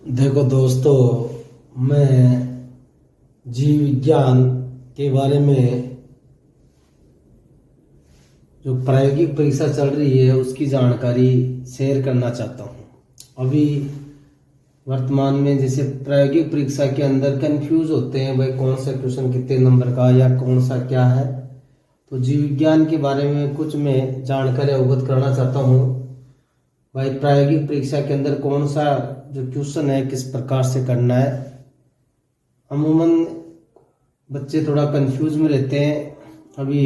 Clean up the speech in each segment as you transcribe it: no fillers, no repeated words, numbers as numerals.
देखो दोस्तों, मैं जीव विज्ञान के बारे में जो प्रायोगिक परीक्षा चल रही है उसकी जानकारी शेयर करना चाहता हूँ। अभी वर्तमान में जैसे प्रायोगिक परीक्षा के अंदर कंफ्यूज होते हैं, भाई कौन सा क्वेश्चन कितने नंबर का या कौन सा क्या है। तो जीव विज्ञान के बारे में कुछ मैं जानकारी अवगत कराना चाहता हूँ। भाई प्रायोगिक परीक्षा के अंदर कौन सा जो क्वेश्चन है किस प्रकार से करना है। अमूमन बच्चे थोड़ा कंफ्यूज में रहते हैं। अभी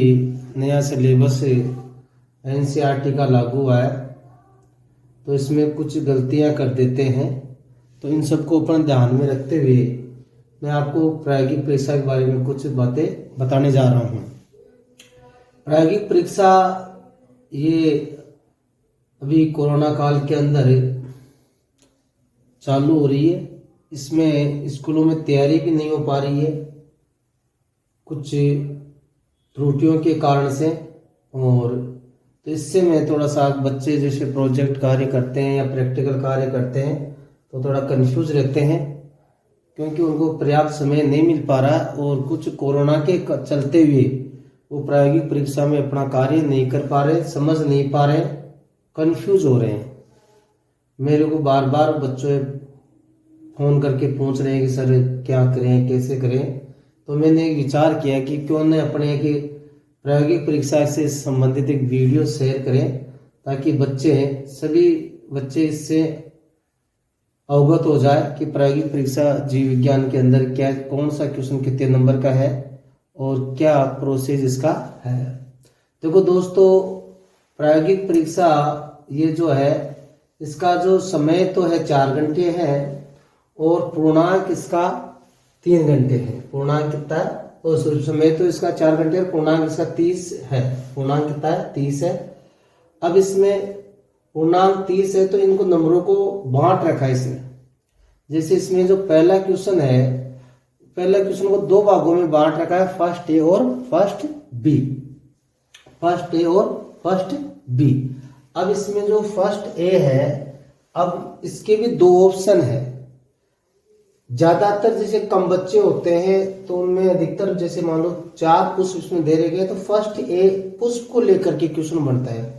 नया सिलेबस एनसीईआरटी का लागू हुआ है, तो इसमें कुछ गलतियां कर देते हैं। तो इन सबको अपन ध्यान में रखते हुए मैं आपको प्रायोगिक परीक्षा के बारे में कुछ बातें बताने जा रहा हूँ। प्रायोगिक परीक्षा ये अभी कोरोना काल के अंदर चालू हो रही है। इसमें स्कूलों में तैयारी भी नहीं हो पा रही है कुछ त्रुटियों के कारण से। और तो इससे मैं थोड़ा सा बच्चे जैसे प्रोजेक्ट कार्य करते हैं या प्रैक्टिकल कार्य करते हैं तो थोड़ा कंफ्यूज रहते हैं, क्योंकि उनको पर्याप्त समय नहीं मिल पा रहा और कुछ कोरोना के चलते हुए वो प्रायोगिक परीक्षा में अपना कार्य नहीं कर पा रहे, समझ नहीं पा रहे, कंफ्यूज हो रहे हैं। मेरे को बार बार बच्चों फोन करके पूछ रहे हैं कि सर क्या करें, कैसे करें। तो मैंने एक विचार किया कि क्यों न अपने एक प्रायोगिक परीक्षा से संबंधित एक वीडियो शेयर करें, ताकि सभी बच्चे इससे अवगत हो जाए कि प्रायोगिक परीक्षा जीव विज्ञान के अंदर क्या, कौन सा क्वेश्चन कितने नंबर का है और क्या प्रोसेस इसका है। देखो दोस्तों, प्रायोगिक परीक्षा ये जो है इसका जो समय तो है 4 घंटे है और पूर्णांक इसका 3 घंटे है। पूर्णांक कितना है? और समय तो इसका 4 घंटे और पूर्णांक इसका 30 है। पूर्णांक कितना है? 30 है। अब इसमें पूर्णांक 30 है तो इनको नंबरों को बांट रखा है इसने। जैसे इसमें जो पहला क्वेश्चन है, पहला क्वेश्चन को 2 भागों में बांट रखा है, फर्स्ट ए और फर्स्ट बी। फर्स्ट ए और फर्स्ट बी। अब इसमें जो फर्स्ट ए है, अब इसके भी 2 ऑप्शन है। ज्यादातर जैसे कम बच्चे होते हैं तो उनमें अधिकतर जैसे मान लो 4 पुष्प इसमें दे रहे गए तो फर्स्ट ए पुष्प को लेकर के क्वेश्चन बनता है।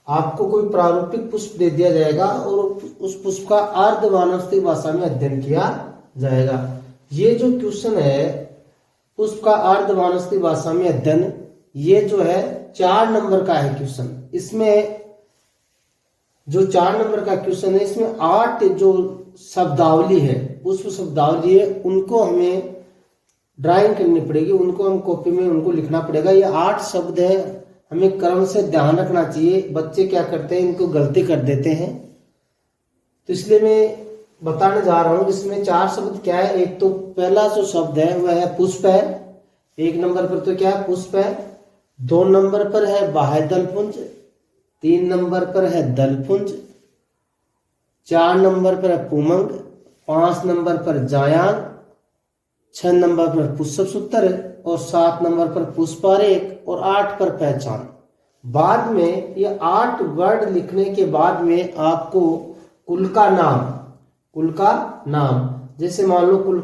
आपको कोई प्रारूपिक पुष्प दे दिया जाएगा और उस पुष्प का अर्धवानस्पतिक भाषा में अध्ययन किया जाएगा। ये जो क्वेश्चन है पुष्प का अर्धवानस्पतिक भाषा में अध्ययन, ये जो है 4 नंबर का है क्वेश्चन। इसमें जो 4 नंबर का क्वेश्चन है इसमें 8 जो शब्दावली है, पुष्प शब्दावली है, उनको हमें ड्राइंग करनी पड़ेगी, उनको हम कॉपी में उनको लिखना पड़ेगा। ये 8 शब्द है, हमें क्रम से ध्यान रखना चाहिए। बच्चे क्या करते हैं, इनको गलती कर देते हैं। तो इसलिए मैं बताने जा रहा हूं इसमें 4 शब्द क्या है। एक तो पहला जो शब्द है वह है पुष्प है। 1 नंबर पर तो क्या है? पुष्प है। 2 नंबर पर है बाह्य दलपुंज। 3 नंबर पर है दलपुंज। 4 नंबर पर है पुमंग। 5 नंबर पर जायांग। 6 नंबर पर पुष्प सूत्र और 7 नंबर पर पुष्पारेख और 8 पर पहचान। बाद में ये 8 वर्ड लिखने के बाद में आपको कुल का नाम जैसे मान लो कुल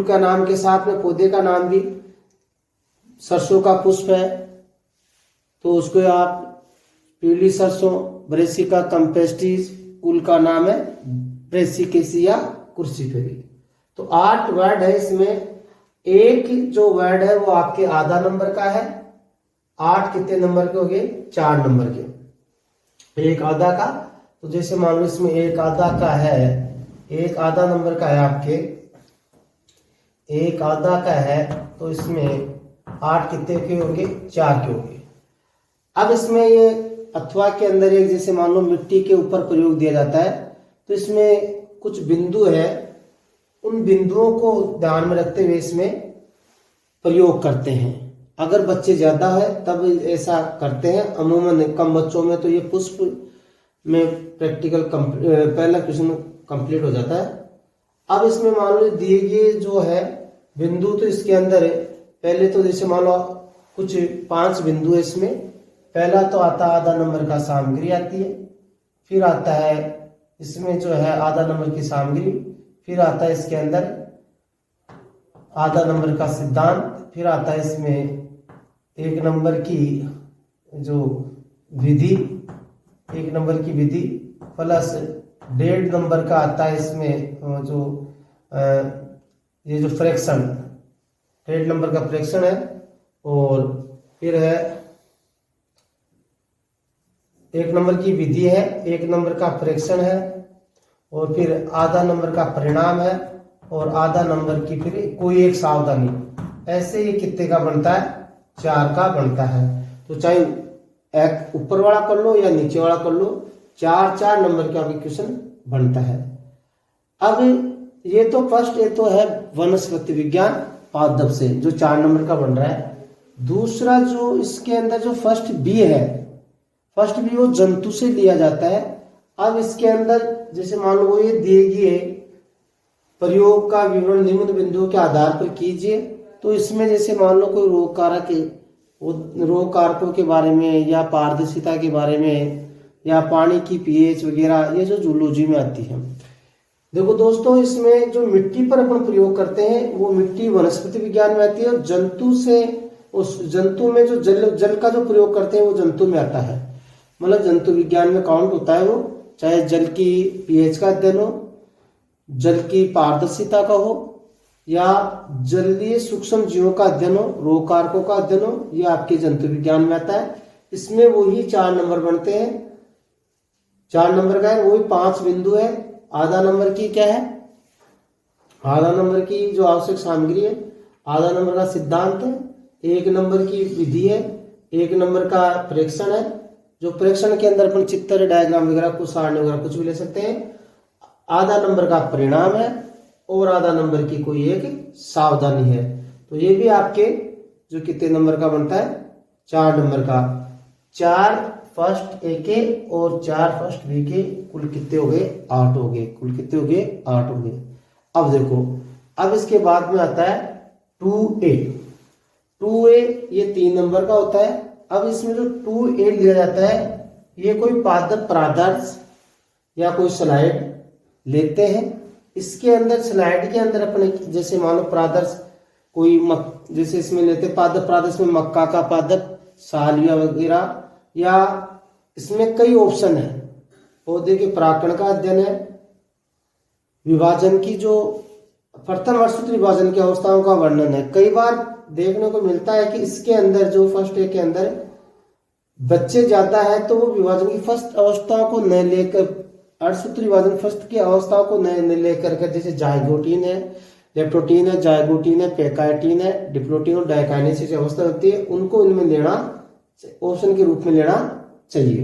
का नाम के साथ में पौधे का नाम भी, सरसों का पुष्प है तो उसको आप पीली सरसों, ब्रेसिका कैम्पेस्ट्रिस, कुल का नाम है ब्रेसिकेसिया कुर्सीफेरी। तो 8 वर्ड है इसमें। एक जो वर्ड है वो आपके आधा नंबर का है। 8 कितने नंबर के हो गए? 4 नंबर के। एक आधा का, तो जैसे मान लो इसमें एक आधा का है, एक आधा नंबर का है आपके, एक आधा का है तो इसमें 8 कितने के होंगे? 4 के होंगे। अब इसमें ये अथवा के अंदर एक जैसे मान लो मिट्टी के ऊपर प्रयोग दिया जाता है तो इसमें कुछ बिंदु है, उन बिंदुओं को ध्यान में रखते हुए इसमें प्रयोग करते हैं। अगर बच्चे ज्यादा है तब ऐसा करते हैं। अमूमन कम बच्चों में तो ये पुष्प में प्रैक्टिकल पहला क्वेश्चन कंप्लीट हो जाता है। अब इसमें मान लो दिए गए जो है बिंदु तो इसके अंदर है। पहले तो जैसे मान लो कुछ 5 बिंदु है इसमें। पहला तो आता है आधा नंबर का सामग्री आती है, फिर आता है इसमें जो है आधा नंबर की सामग्री, फिर आता है इसके अंदर आधा नंबर का सिद्धांत, फिर आता है इसमें 1 नंबर की जो विधि, 1 नंबर की विधि प्लस 1.5 नंबर का आता है इसमें जो ये जो फ्रैक्शन, 1.5 नंबर का फ्रैक्शन है, और फिर है 1 नंबर की विधि है, 1 नंबर का फ्रैक्शन है, और फिर आधा नंबर का परिणाम है, और आधा नंबर की फिर कोई एक सावधानी। ऐसे ये कितने का बनता है? 4 का बनता है। तो चाहे एक ऊपर वाला कर लो या नीचे वाला कर लो, 4 नंबर का क्वेश्चन बनता है। अब ये तो फर्स्ट, ये तो है वनस्पति विज्ञान पादप से जो 4 नंबर का बन रहा है। दूसरा जो इसके अंदर जो फर्स्ट बी है, फर्स्ट बी वो जंतु से लिया जाता है। अब इसके अंदर जैसे मान लो ये दिए गए प्रयोग का विवरण निम्न बिंदुओं के आधार पर कीजिए, तो इसमें जैसे मान लो कोई रोग कारकों के बारे में, या पारदर्शिता के बारे में, या पानी की पीएच वगैरह, ये जो जूलॉजी में आती है। देखो दोस्तों, इसमें जो मिट्टी पर अपन प्रयोग करते हैं वो मिट्टी वनस्पति विज्ञान में आती है, और जंतु से, उस जंतु में जो जल का जो प्रयोग करते हैं वो जंतु में आता है। मतलब जंतु विज्ञान में काउंट होता है वो, चाहे जल की पीएच का अध्ययन हो, जल की पारदर्शिता का हो, या जलीय सूक्ष्म जीवों का अध्ययन हो, रोग कारकों का अध्ययन हो, ये आपके जंतु विज्ञान में आता है। इसमें वही 4 नंबर बनते हैं। 4 नंबर का है, वही 5 बिंदु है। आधा नंबर की क्या है? आधा नंबर की जो आवश्यक सामग्री है, आधा नंबर का सिद्धांत है, 1 नंबर की विधि है, 1 नंबर का प्रेक्षण है, जो प्रेक्षण के अंदर अपन चित्र, डायग्राम वगैरह, कुछ सारणी वगैरह कुछ भी ले सकते हैं। आधा नंबर का परिणाम है, और आधा नंबर की कोई एक सावधानी है। तो ये भी आपके जो कितने नंबर का बनता है? 4 नंबर का। 4 फर्स्ट ए के और 4 फर्स्ट बी के, कुल कितने हो गए? 8 हो गए। कुल कितने हो गए? 8 हो गए। अब देखो, अब इसके बाद में आता है 2A। 2A ये 3 नंबर का होता है। अब इसमें जो 2A लिया जाता है, ये कोई पादप पदार्थ या कोई स्लाइड लेते हैं। इसके अंदर स्लाइड के अंदर अपने जैसे मानो पदार्थ कोई जैसे इसमें लेते पादप पदार्थ में मक्का का पादप, सालिया वगैरह, या इसमें कई ऑप्शन है। पौधे के परागण का अध्ययन है, विभाजन की जो प्रथम वर्षसूत्र विभाजन की अवस्थाओं का वर्णन है। कई बार देखने को मिलता है कि इसके अंदर जो फर्स्ट ए के अंदर बच्चे ज्यादा है, तो वो विभाजन की फर्स्ट अवस्थाओं को न लेकर, अर्धसूत्री विभाजन फर्स्ट की अवस्थाओं को न लेकर कर, जैसे जाइगोटीन है, लेप्टोटीन है, जाइगोटीन है, पेकाइटीन है, डिप्लोटीन और डायकाइनेसिस अवस्था होती है, उनको इनमें लेना ऑप्शन के रूप में लेना चाहिए।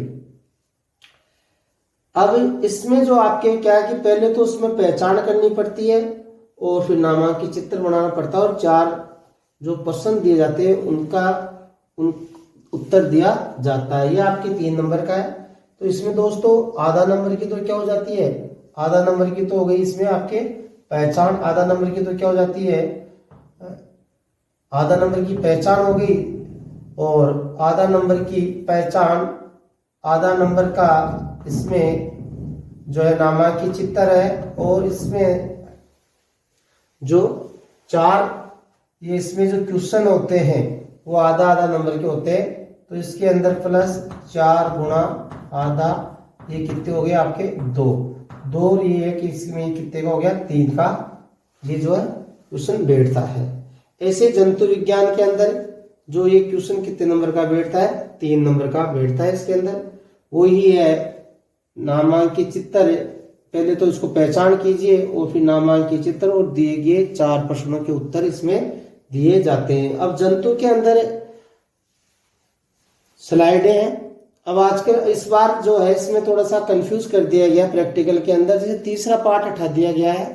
अब इसमें जो आपके क्या है कि पहले तो उसमें पहचान करनी पड़ती है, और फिर नामांकित चित्र बनाना पड़ता है, और 4 जो प्रश्न दिए जाते हैं उनका उत्तर दिया जाता है। ये आपके 3 नंबर का है। तो इसमें दोस्तों आधा नंबर की तो क्या हो जाती है? आधा नंबर की तो हो गई इसमें आपके पहचान। आधा नंबर की तो क्या हो जाती है? आधा नंबर की पहचान हो गई, और आधा नंबर की पहचान, आधा नंबर का इसमें जो है नामांकित चित्र है, और इसमें जो 4 ये इसमें जो क्वेश्चन होते हैं वो आधा आधा नंबर के होते हैं। तो इसके अंदर प्लस 4 गुणा आधा, ये कितने हो गए आपके? 2। ये इसमें कितने का हो गया? 3 का ये जो है क्वेश्चन बैठता है। ऐसे जंतु विज्ञान के अंदर जो ये क्वेश्चन कितने नंबर का बैठता है? 3 नंबर का बैठता है। इसके अंदर वही है नामांकित चित्र। पहले तो इसको पहचान कीजिए, और फिर नामांकित चित्र और दिए गए 4 प्रश्नों के उत्तर इसमें दिए जाते हैं। अब जंतु के अंदर स्लाइडें हैं। अब आजकल इस बार जो है इसमें थोड़ा सा कंफ्यूज कर दिया गया प्रैक्टिकल के अंदर। जैसे तीसरा पार्ट हटा दिया गया है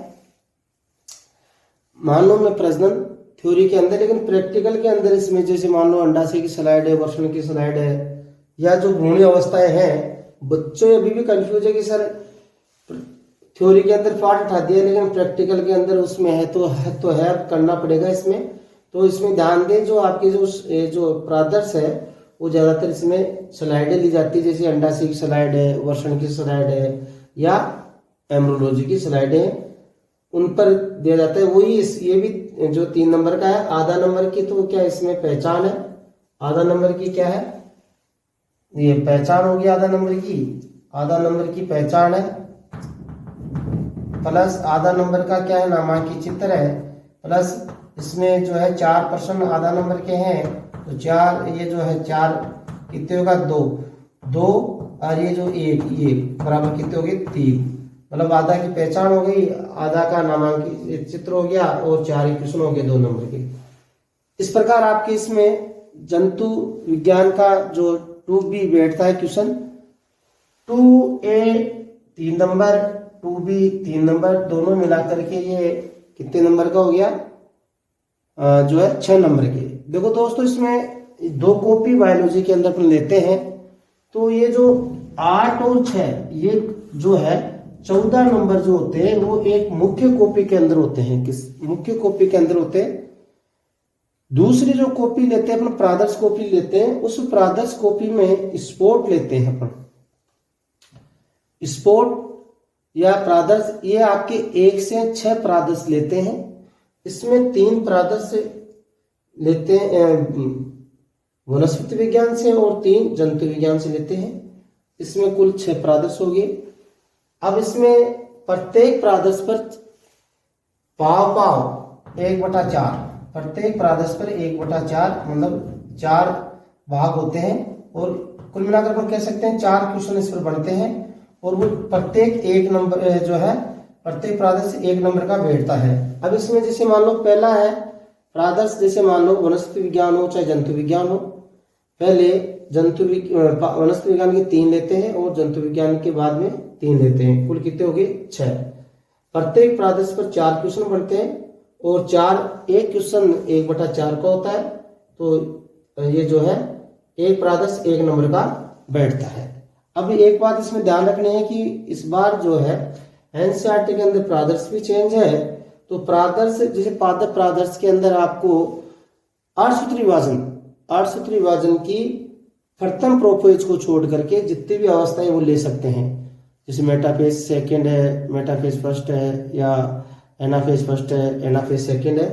मानव में प्रजनन थ्योरी के अंदर, लेकिन प्रैक्टिकल के अंदर इसमें जैसे मान लो अंडाशय की स्लाइड है, वर्षण की स्लाइड है, या जो भ्रूण अवस्थाएं हैं, बच्चे अभी भी कंफ्यूज है कि सर थ्योरी के अंदर पार्ट हटा दिया लेकिन प्रैक्टिकल के अंदर उसमें है तो है करना पड़ेगा इसमें। तो इसमें ध्यान दें, जो आपके जो प्रादर्श है वो ज्यादातर इसमें स्लाइडें ली जाती है, जैसे अंडाशय की स्लाइड है, वर्षण की स्लाइड है, या एम्ब्रियोलॉजी की स्लाइडें हैं, उन पर दिया जाता है। वही ये भी जो 3 नंबर का है, आधा नंबर की तो क्या इसमें पहचान है, आधा नंबर की क्या है, ये पहचान होगी आधा नंबर की, आधा नंबर की पहचान है, प्लस आधा नंबर का क्या है, नामांकित चित्र है, प्लस इसमें जो है 4 प्रश्न आधा नंबर के हैं, तो 4 ये जो है 4 कितने होगा, 2 और ये जो 1 ये बराबर कितने हो गए, 3, मतलब आधा की पहचान हो गई, आधा का नामांकित चित्र हो गया और 4 क्वेश्चन हो गए 2 नंबर के। इस प्रकार आपके इसमें जंतु विज्ञान का जो 2B बैठता है question, 2A 3 number, 2B 3 number, दोनों मिलाकर के ये कितने नंबर का हो गया, जो है 6 नंबर के। देखो दोस्तों, इसमें 2 कॉपी बायोलॉजी के अंदर अपन लेते हैं, तो ये जो 8 और 6 ये जो है 14 नंबर जो होते हैं वो एक मुख्य कॉपी के अंदर होते हैं। किस मुख्य कॉपी के अंदर होते हैं? दूसरी जो कॉपी लेते हैं अपन, प्रादर्श कॉपी लेते हैं, उस प्रादर्श कॉपी में स्पॉट लेते हैं अपन, स्पॉट या प्रादर्श, ये आपके 1 से 6 प्रादर्श लेते हैं। इसमें 3 प्रादर्श लेते हैं वनस्पति विज्ञान से और 3 जंतु विज्ञान से लेते हैं। इसमें कुल 6 प्रादर्श हो गए। अब इसमें प्रत्येक प्रादर्श पर पाव 1/4, प्रत्येक प्रादर्श पर 1/4 मतलब 4 भाग होते हैं, और कुल मिलाकर हम कह सकते हैं 4 क्वेश्चन इस पर बनते हैं, और वो प्रत्येक 1 नंबर जो है प्रत्येक प्रादर्श 1 नंबर का बैठता है। अब इसमें जैसे मान लो पहला है प्रादर्श, जैसे मान लो वनस्पति विज्ञान हो चाहे जंतु विज्ञान हो, पहले वनस्पति विज्ञान के 3 लेते हैं और जंतु विज्ञान के बाद में 3 लेते हैं, कुल कितने हो गए 6। प्रत्येक प्रादर्श पर 4 क्वेश्चन बनते हैं, और एक क्वेश्चन 1/4 का होता है, तो ये जो है एक प्रादर्श 1 नंबर का बैठता है। अब एक बात इसमें ध्यान रखनी है कि इस बार जो है एनसीईआरटी के अंदर प्रादर्श भी चेंज है, तो प्रादर्श जैसे पादप प्रादर्श के अंदर आपको 8 सूत्री विभाजन की प्रथम प्रोफेज को छोड़ करके जितनी भी अवस्थाएं वो ले सकते हैं, जैसे मेटाफेज सेकंड है, मेटाफेज फर्स्ट है, या एनाफेज फर्स्ट है, एनाफेज सेकंड है।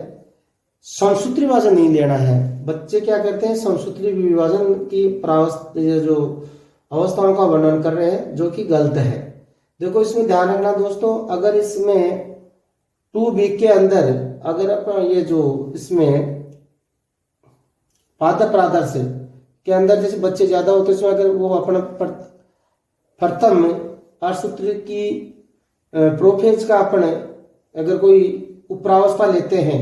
समसूत्री विभाजन नहीं लेना है। बच्चे क्या करते हैं, समसूत्री विभाजन की जो अवस्थाओं का वर्णन कर रहे हैं, जो कि गलत है। देखो इसमें ध्यान रखना दोस्तों, अगर इसमें 2B के अंदर अगर अपन ये जो इसमें पादप प्रादर्श के अंदर जैसे बच्चे ज्यादा होते हैं, इसमें अगर वो अपना प्रथम 8 सूत्री की प्रोफेज का अपन अगर कोई उपरावस्था लेते हैं,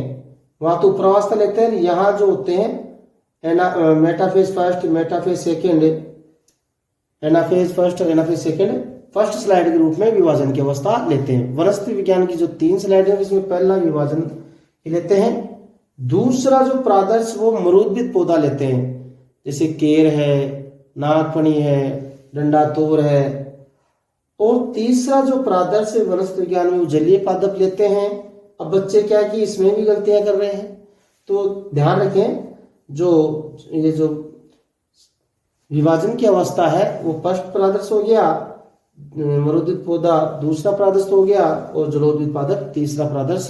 वहां तो उपरावस्था लेते हैं, यहाँ जो होते हैं metaphase first, metaphase second, anaphase first और एनाफेज सेकेंड फर्स्ट स्लाइड के रूप में विभाजन की अवस्था लेते हैं। वनस्पति विज्ञान की जो 3 स्लाइड है इसमें पहला विभाजन लेते हैं। दूसरा जो प्रादर्श वो मरूदबिद पौधा लेते हैं, जैसे केर है, नागफनी है, डंडा तोर है। और तीसरा जो प्रादर्श वनस्पति विज्ञान में वो जलीय पादप लेते हैं। अब बच्चे क्या कि इसमें भी गलतियां कर रहे हैं, तो ध्यान रखें, ये जो विभाजन की अवस्था है वो फर्स्ट प्रादर्श हो गया, मरूदित पौधा दूसरा प्रादर्श हो गया, और जलोदित पादप तीसरा प्रादर्श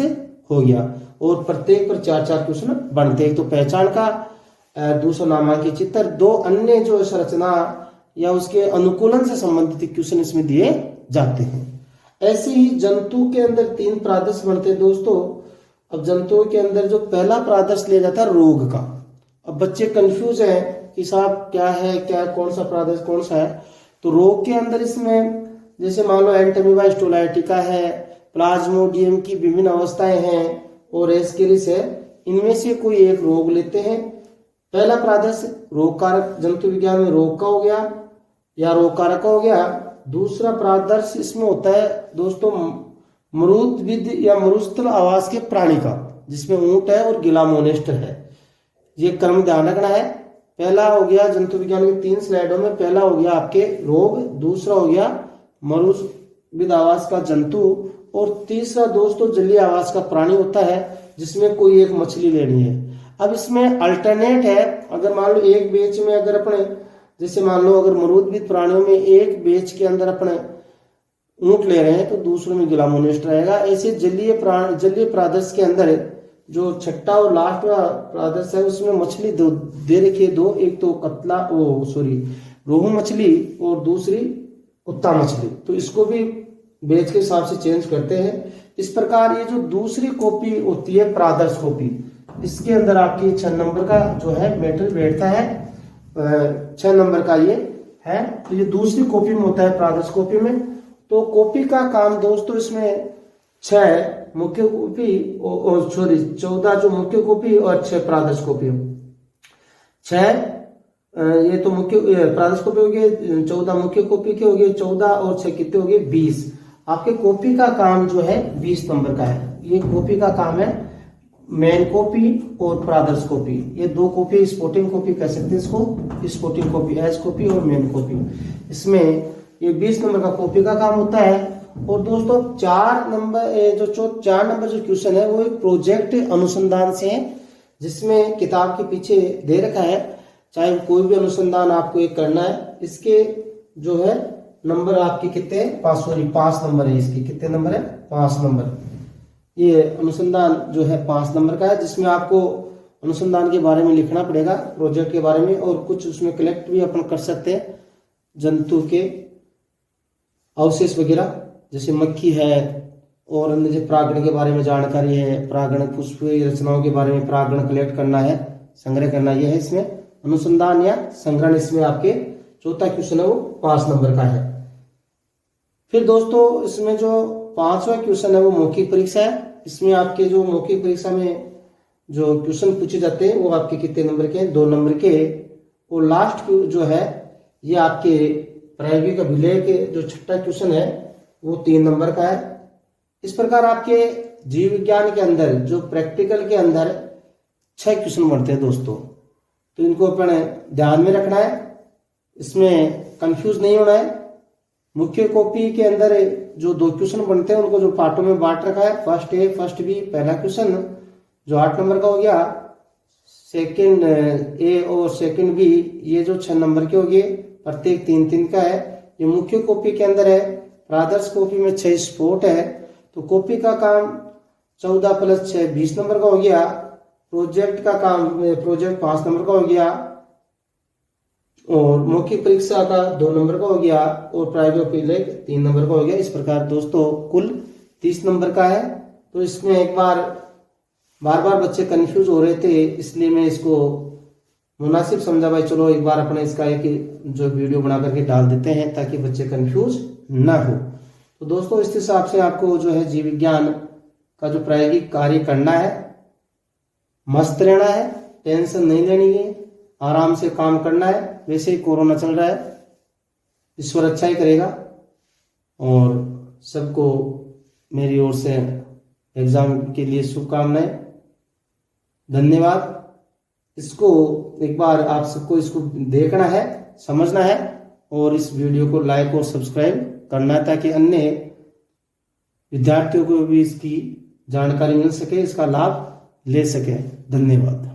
हो गया। और प्रत्येक पर 4-4 क्वेश्चन बनते हैं, तो पहचान का, दूसरा नामांकित चित्र, 2 अन्य जो संरचना या उसके अनुकूलन से संबंधित क्वेश्चन इसमें दिए जाते हैं। ऐसे ही जंतु के अंदर 3 प्रादर्श बनते हैं दोस्तों। अब जंतुओं के अंदर जो पहला प्रादर्श लिया जाता है रोग का। अब बच्चे कंफ्यूज हैं कि साहब क्या है, क्या कौन सा प्रादर्श कौन सा है। तो रोग के अंदर इसमें जैसे मान लो एंटेमीबा स्टोलाइटिका है, प्लाज्मोडियम की विभिन्न अवस्थाएं हैं और एस्केरिस है, इनमें से कोई एक रोग लेते हैं। पहला प्रादर्श रोग कारक जंतु विज्ञान में रोग का हो गया या रोग कारक का हो गया। दूसरा प्रादर्श इसमें होता है दोस्तों मरुदविद या मरुस्थल आवास के प्राणी का, जिसमें ऊंट है और गिला मोनेस्टर है। ये क्रम ध्यान रखना है। पहला हो गया जंतु विज्ञान की 3 स्लाइडों में, पहला हो गया आपके रोग, दूसरा हो गया मरुविद आवास का जंतु, और तीसरा दोस्तों जलीय आवास का प्राणी होता है, जिसमें कोई एक मछली लेनी है। अब इसमें अल्टरनेट है, अगर मान लो एक बेच में अगर अपने जैसे मान लो अगर मरुदविद प्राणियों में एक बेच के अंदर अपने ऊंट ले रहे हैं तो दूसरों में गुलामोनिस्ट रहेगा। ऐसे जलीय प्रादर्श के अंदर जो छठा और लास्ट वाला प्रादर्श है उसमें मछली दो दे रखी है, दो, एक तो रोहू मछली और दूसरी कुत्ता मछली। तो इसको भी बैच के हिसाब से चेंज करते हैं। इस प्रकार ये जो दूसरी कॉपी होती है प्रादर्श कॉपी, इसके अंदर आपकी 6 नंबर का जो है मेटल बैठता है, 6 नंबर का ये है। तो ये दूसरी कॉपी में होता है प्रादर्श कॉपी में। तो कॉपी का काम दोस्तों इसमें 6 मुख्य कॉपी 14 जो मुख्य कॉपी और 6 प्रादर्श कॉपी, 6 ये तो मुख्य प्रादर्श कॉपी हो गए, 14 मुख्य कॉपी के हो गए, 14 और 6 कितने हो गए 20। आपके कॉपी का काम जो है 20 नंबर का है। ये कॉपी का काम है मेन कॉपी और प्रादर्श कॉपी, ये 2 कॉपी स्पोर्टिंग कॉपी कह सकते हैं इसको, स्पोर्टिंग कॉपी, एज कॉपी और मेन कॉपी। इसमें ये 20 नंबर का कॉपी का काम होता है। और दोस्तों 4 नंबर जो क्वेश्चन है वो एक प्रोजेक्ट अनुसंधान से है, जिसमें किताब के पीछे दे रखा है, चाहे कोई भी अनुसंधान आपको एक करना है, इसके जो है नंबर आपके कितने हैं 5 नंबर है। इसके कितने नंबर है 5 नंबर। ये अनुसंधान जो है 5 नंबर का है, जिसमें आपको अनुसंधान के बारे में लिखना पड़ेगा, प्रोजेक्ट के बारे में, और कुछ उसमें कलेक्ट भी अपन कर सकते हैं, जंतु के अवशेष वगैरह जैसे मक्खी है, और अन्य जो परागण के बारे में जानकारी है, परागण पुष्प रचनाओं के बारे में परागण कलेक्ट करना है, संग्रह करना, यह है इसमें अनुसंधान या संग्रहण। इसमें आपके चौथा क्वेश्चन है वो 5 नंबर का है। फिर दोस्तों इसमें जो 5वां क्वेश्चन है वो मौखिक परीक्षा है। इसमें आपके जो मौखिक परीक्षा में जो क्वेश्चन पूछे जाते हैं वो आपके कितने नंबर के हैं 2 नंबर के। और लास्ट जो है ये आपके प्रायोगिक अभिलेख के जो 6ठा क्वेश्चन है वो 3 नंबर का है। इस प्रकार आपके जीव विज्ञान के अंदर जो प्रैक्टिकल के अंदर 6 क्वेश्चन बनते हैं दोस्तों, तो इनको अपन ध्यान में रखना है, इसमें कंफ्यूज नहीं होना है। मुख्य कॉपी के अंदर जो 2 क्वेश्चन बनते हैं उनको जो पार्टों में बांट रखा है, फर्स्ट ए फर्स्ट बी। पहला क्वेश्चन जो 8 नंबर का हो गया, सेकंड ए और सेकंड बी ये जो 6 नंबर के हो गए, प्रत्येक 3-3 का है। ये मुख्य कॉपी के अंदर है। प्रादर्श कॉपी में 6 स्पोर्ट है, तो कॉपी का काम 14 + 6 20 नंबर का हो गया। प्रोजेक्ट का काम प्रोजेक्ट 5 नंबर का हो गया, और मौखिक परीक्षा का 2 नंबर का हो गया, और प्रायोगिक अभिलेख 3 नंबर का हो गया। इस प्रकार दोस्तों कुल 30 नंबर का है। तो इसमें एक बार बच्चे कंफ्यूज हो रहे थे, इसलिए मैं इसको मुनासिब समझा भाई चलो एक बार अपने इसका एक जो वीडियो बना करके डाल देते हैं ताकि बच्चे कंफ्यूज ना हो। तो दोस्तों इस हिसाब से आपको जो है जीव विज्ञान का जो प्रायोगिक कार्य करना है, मस्त रहना है, टेंशन नहीं लेनी है, आराम से काम करना है। वैसे ही कोरोना चल रहा है, ईश्वर अच्छा ही करेगा। और सबको मेरी ओर से एग्जाम के लिए शुभकामनाएं, धन्यवाद। इसको एक बार आप सबको इसको देखना है, समझना है, और इस वीडियो को लाइक और सब्सक्राइब करना है ताकि अन्य विद्यार्थियों को भी इसकी जानकारी मिल सके, इसका लाभ ले सके। धन्यवाद।